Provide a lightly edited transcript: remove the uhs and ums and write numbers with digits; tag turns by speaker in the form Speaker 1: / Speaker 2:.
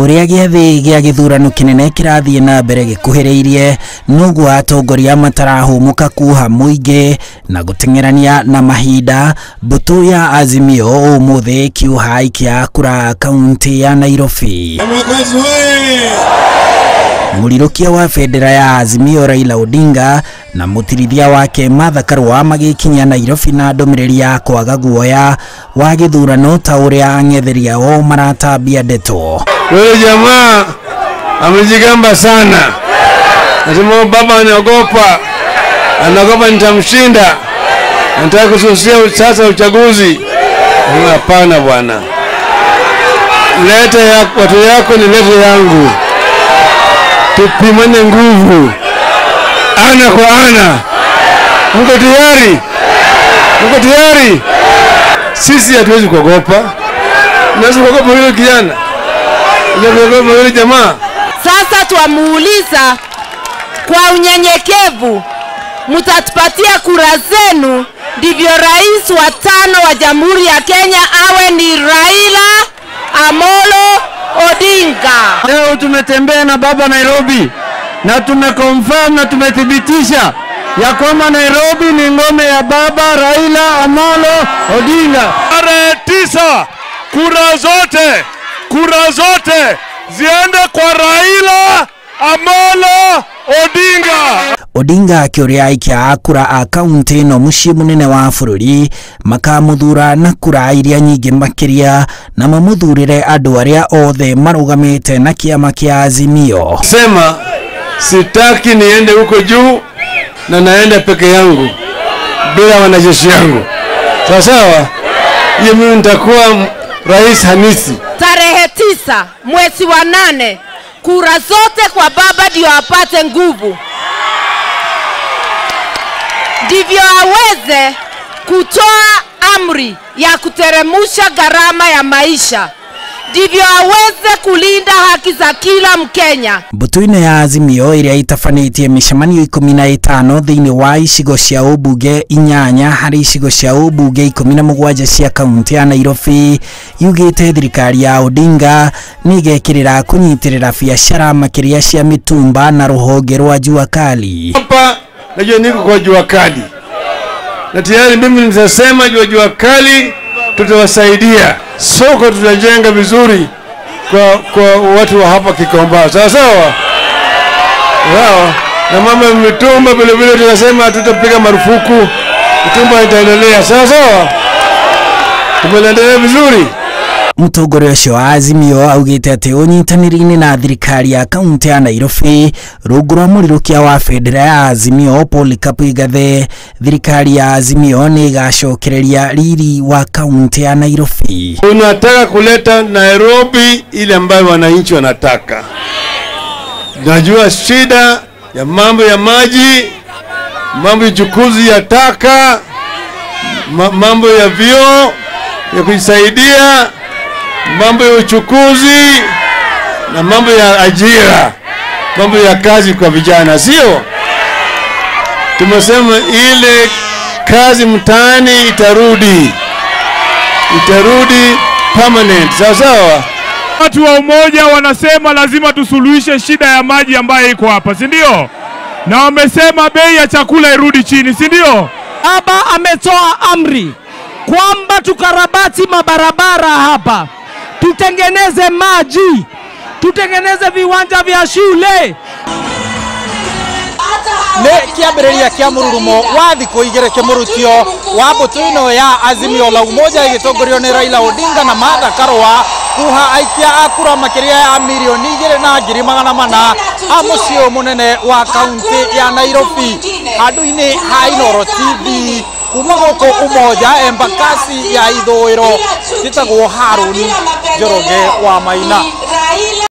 Speaker 1: Uria giathi gia githurano kinene kirathie na mbere gikuhiriirie nuguo atongoria matarahumuka kuha muingi na gutengerania na mahinda. Mbutu ya Azimio umuthi kiuha ikia kura kaunti ya Nairobi. Murirukia wa federa ya Azimio Raila Odinga na mutirithia wake Martha Karua magikinya Nairobi na ndomiriri ya kwaga guoya wa githurano ta uria angetheria o maratambia ndeto.
Speaker 2: Yule jamaa amejigamba sana. Nasema baba anaogopa nitamshinda. Anataka kususia sasa uchaguzi. Hapana bwana. Leta ya watu yako ni leta yangu. Tupimane nguvu. Ana kwa ana. Mko tayari? Mko tayari? Sisi hatuwezi kuogopa. Tunaweza kuogopa yule kijana. Yule jamaa.
Speaker 3: Sasa tuamuuliza kwa unyenyekevu, mtatupatia kura zenu ndivyo rais wa 5 wa Jamhuri ya Kenya awe ni Raila Amolo Odinga.
Speaker 4: Leo tumetembea na baba Nairobi na tumeconfirm na tumethibitisha ya kwamba Nairobi ni ngome ya baba Raila Amolo Odinga.
Speaker 2: Tarehe 9 kura zote ziende kwa Raila Amolo Odinga.
Speaker 1: Odinga akiuria ikia kura a kaunti no mucii munene wa bururi makamuthura na kura iria nyingi makiria na mamuthurire andu aria othe marugamite na kiama kia Azimio.
Speaker 2: Sema sitaki niende huko juu na naenda peke yangu bila wanajeshi yangu. Sawa? Hiyo mimi nitakuwa rais halisi.
Speaker 3: Tarehe 9 mwezi wa 8 kura zote kwa baba ndio apate nguvu. Ndivyo aweze kutoa amri ya kuteremusha gharama ya maisha. Ndivyo aweze kulinda haki za kila Mkenya.
Speaker 1: Mbutu-ine ya Azimio iria itafanitie mishamanio 15 thiini wa icigo cia ubunge 8 hari icigo cia ubunge 17 cia kaunti ya Nairobi yugite thirikari ya Odinga nigekirira kunyitirira biashara makiria cia mitumba na ruhonge rwa jua kali.
Speaker 2: Hapa najua niko kwa jua kali. Na tayari mimi nitasema jua kali tutawasaidia. Soko tutajenga vizuri kwa watu wa hapa Kikomba. Sawa? Na mambo ya mitumba vile tunasema tutapiga marufuku. Mitumba itaendelea. Sawa? Tumeendelea vizuri.
Speaker 1: Mutongoria ucio wa Azimio augite ati unyitaniri-ini na thirikari ya kaunti ya Nairobi rungu rwa murirukia wa federa ya Azimio Polycarp Igathe thirikari ya Azimio ni igacokereria riri wa kaunti ya Nairobi.
Speaker 2: Tunataka kuleta Nairobi ile ambayo wananchi wanataka. Najua shida ya mambo ya maji, mambo ya uchukuzi ya taka, mambo ya vyoo ya kujisaidia, mambo ya uchukuzi na mambo ya ajira, mambo ya kazi kwa vijana, sio? Tumesema ile kazi mtaani itarudi permanent. Sawa?
Speaker 5: Watu wa umoja wanasema lazima tusuluhishe shida ya maji ambayo iko hapa, si ndio? Na wamesema bei ya chakula irudi chini, si ndio?
Speaker 4: Baba ametoa amri kwamba tukarabati mabarabara hapa, tutengeneze maji, tutengeneze viwanja vya shule.
Speaker 6: Ne kiambiriria kia mururumo wa thiko igere kimurutio wa mbutu-ino ya Azimio la umoja igitongorio ni Raila Odinga na Martha Karua kuha aikia akura makiria ya milioni 2,400 a mucii munene wa kaunti ya Nairobi. Handu-ini ha Inooro TV kuma guku umoja Embakasi ya ithũĩro njĩtagwo Harũni Njoroge wa Maina.